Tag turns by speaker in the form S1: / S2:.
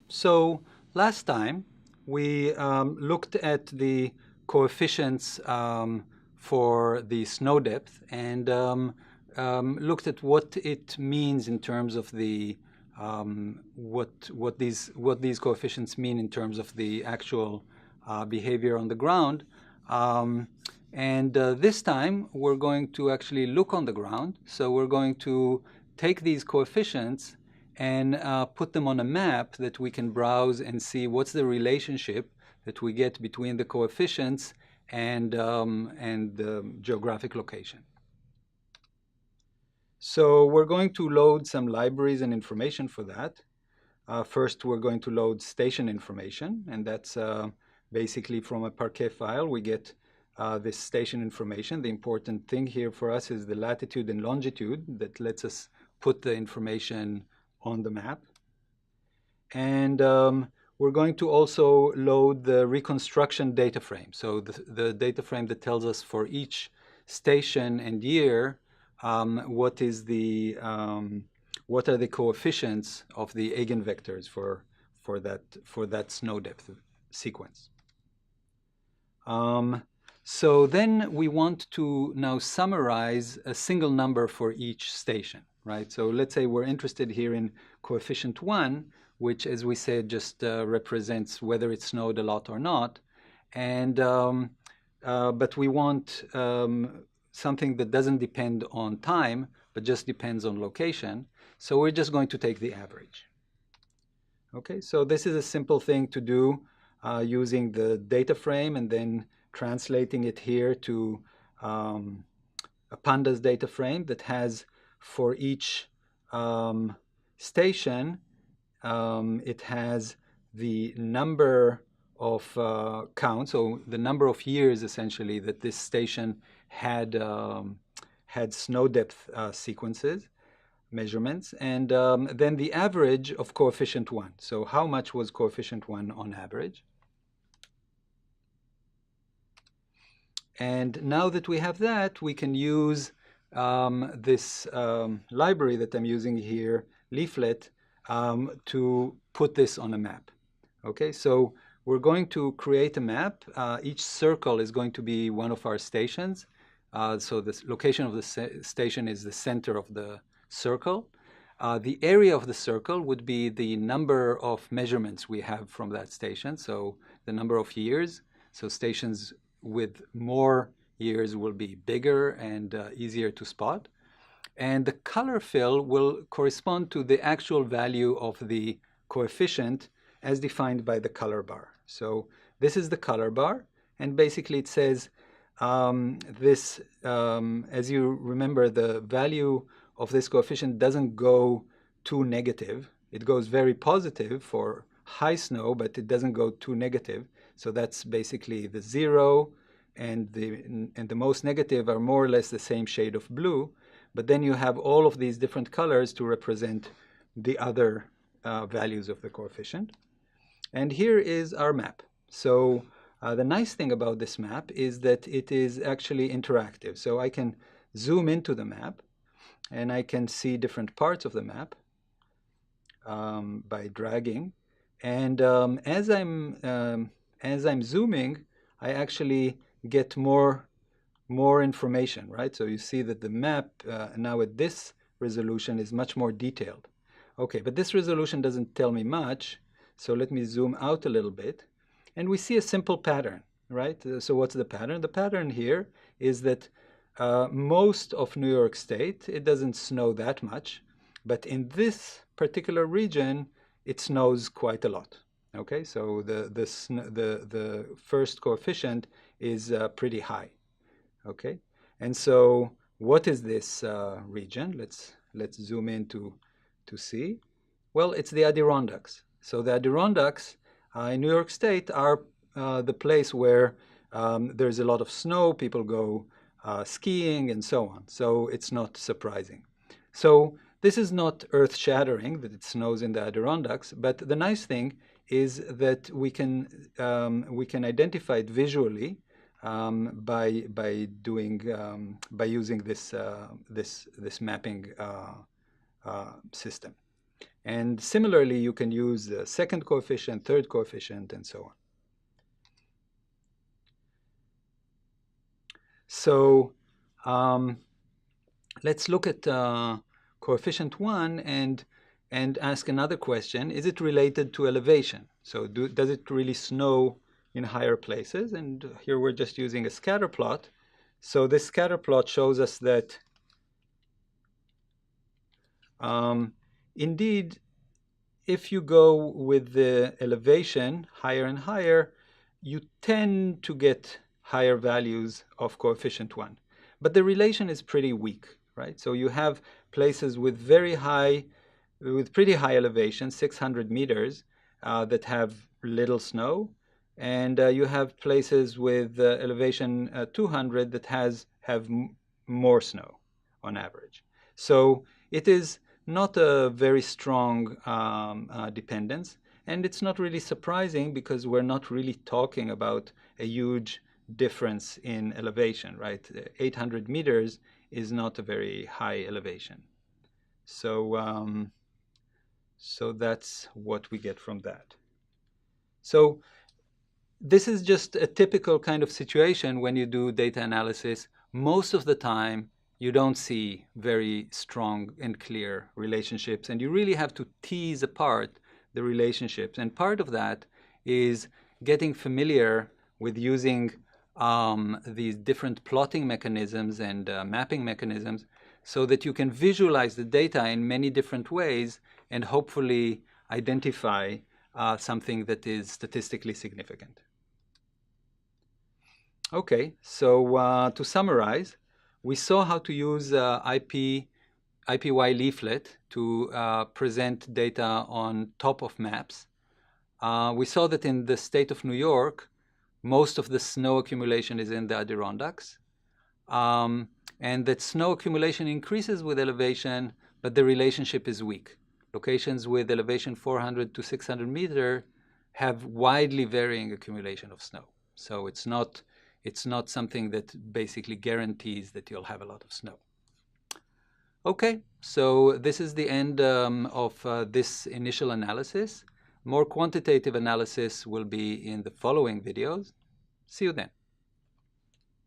S1: So last time we looked at the coefficients for the snow depth and looked at what it means in terms of the what these coefficients mean in terms of the actual behavior on the ground. Um, and this time we're going to actually look on the ground. So we're going to take these coefficients and put them on a map that we can browse and see what's the relationship that we get between the coefficients and the geographic location. So we're going to load some libraries and information for that. First, we're going to load station information, and that's basically from a Parquet file. We get this station information. The important thing here for us is the latitude and longitude that lets us put the information on the map. And we're going to also load the reconstruction data frame. So the data frame that tells us for each station and year what are the coefficients of the eigenvectors for that snow depth sequence. So then we want to now summarize a single number for each station, right? So let's say we're interested here in coefficient 1, which, as we said, just represents whether it snowed a lot or not. And but we want something that doesn't depend on time, but just depends on location. So we're just going to take the average. Okay, so this is a simple thing to do using the data frame and then translating it here to a pandas data frame that has for each station, it has the number of counts, so the number of years essentially that this station had snow depth sequences, measurements, and then the average of coefficient 1. So how much was coefficient 1 on average? And now that we have that, we can use this library that I'm using here, Leaflet, to put this on a map. Okay, so we're going to create a map. Each circle is going to be one of our stations. So the location of the station is the center of the circle. The area of the circle would be the number of measurements we have from that station, so the number of years. So stations with more years will be bigger and easier to spot. And the color fill will correspond to the actual value of the coefficient as defined by the color bar. So this is the color bar, and basically it says as you remember, the value of this coefficient doesn't go too negative. It goes very positive for high snow, but it doesn't go too negative. So that's basically the 0 and the most negative are more or less the same shade of blue. But then you have all of these different colors to represent the other values of the coefficient. And here is our map. So the nice thing about this map is that it is actually interactive. So I can zoom into the map and I can see different parts of the map by dragging. And as I'm zooming, I actually get more information, right? So you see that the map now at this resolution is much more detailed. Okay, but this resolution doesn't tell me much. So let me zoom out a little bit. And we see a simple pattern, right? So what's the pattern? The pattern here is that most of New York State, it doesn't snow that much. But in this particular region, it snows quite a lot. Okay, so the first coefficient is pretty high. Okay, and so what is this region? Let's zoom in to see. Well, it's the Adirondacks. So the Adirondacks in New York State are the place where there's a lot of snow. People go skiing and so on. So it's not surprising. So this is not earth-shattering that it snows in the Adirondacks, but the nice thing is that we can identify it visually by using this mapping system. And similarly, you can use the second coefficient, third coefficient, and so on. So let's look at coefficient 1 and ask another question. Is it related to elevation? So does it really snow in higher places? And here we're just using a scatter plot. So this scatter plot shows us that indeed, if you go with the elevation higher and higher, you tend to get higher values of coefficient 1. But the relation is pretty weak, right? So you have places with pretty high elevation, 600 meters, that have little snow. And you have places with elevation 200 that have more snow on average. So it is not a very strong dependence. And it's not really surprising because we're not really talking about a huge difference in elevation, right? 800 meters is not a very high elevation. So, so that's what we get from that. So this is just a typical kind of situation when you do data analysis. Most of the time, you don't see very strong and clear relationships, and you really have to tease apart the relationships. And part of that is getting familiar with using these different plotting mechanisms and mapping mechanisms so that you can visualize the data in many different ways and hopefully identify something that is statistically significant. Okay, so to summarize, we saw how to use IPY leaflet to present data on top of maps. We saw that in the state of New York, most of the snow accumulation is in the Adirondacks, and that snow accumulation increases with elevation, but the relationship is weak. Locations with elevation 400 to 600 meter have widely varying accumulation of snow. So it's not something that basically guarantees that you'll have a lot of snow. Okay, so this is the end of this initial analysis. More quantitative analysis will be in the following videos. See you then.